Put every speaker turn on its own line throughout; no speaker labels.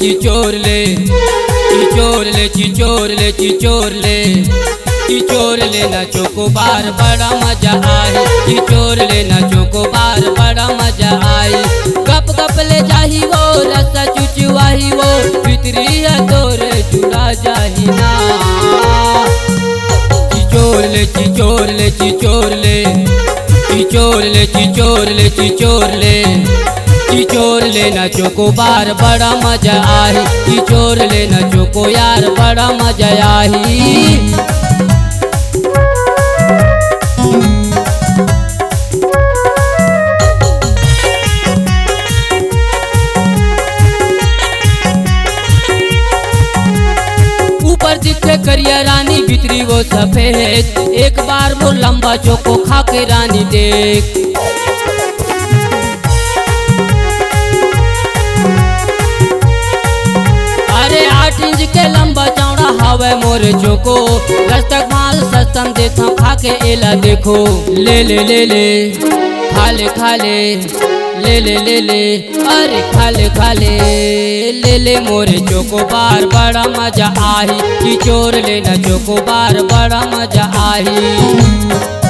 चिचोर ले, चिचोर ले, चिचोर ले, चिचोर ले, चिचोर ले ना चोकोबार बड़ा मजा आए, चिचोर ले ना चोकोबार बड़ा मजा आए। गप गप ले जाही वो रसा चुचवाही वो भितरी है तोरे चुरा जाही ना। चिचोर ले, चिचोर ले, चिचोर ले, चिचोर ले, चिचोर ले, चिचोर ले, चिचोर ले ना चोकोबार बड़ा मजा आही, चिचोर ले ना चोको यार बड़ा मजा आही। ऊपर दिखे करिया रानी भीतरी वो सफेद, एक बार वो लंबा चोको खा के रानी देख। अरे 8 इंच के लंबा चौड़ा हवे मोरे चोको, रस्तक माल सस्तम देता खा के एला देखो। ले ले ले ले खा ले खा ले, ले ले ले ले अरे खा ले खा ले, ले ले मोरे चोकोबार बड़ा मजा आही, चिचोर ले ना चोकोबार बड़ा मजा आही।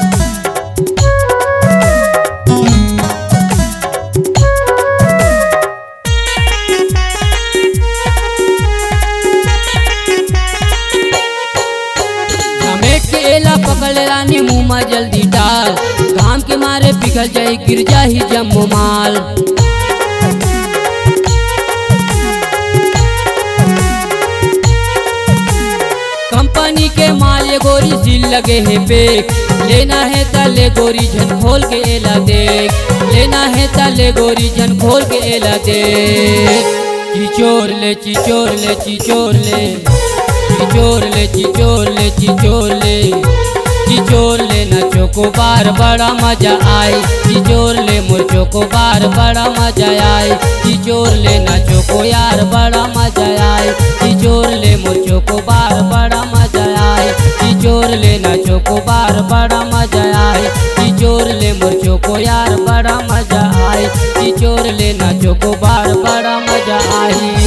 पकड़ रानी मुँह में जल्दी डाल, घाम के मारे पिघल जाए गिर जाही जम्मू माल। कंपनी के माल ये गोरी सील लगे है पेक, लेना है तले गोरी झन खोल के एला देख, लेना है तले गोरी झन खोल के एला देख। चिचोर ले, चिचोर ले, चिचोर ले, चिचोर ले, चिचोर ले, चिचोर ले, चिचोर ले ना चोकोबार बड़ा मजा आए, चिचोर ले मोर चोकोबार बड़ा मजा आए, चिचोर ले ना चोको यार बड़ा मजा आए, चिचोर ले मोर चोकोबार बड़ा मजा आए, चिचोर ले ना चोकोबार बड़ा मजा आए, चिचोर ले मोर चोको यार बड़ा मजा आए, चिचोर ले ना चोकोबार बड़ा मजा आए।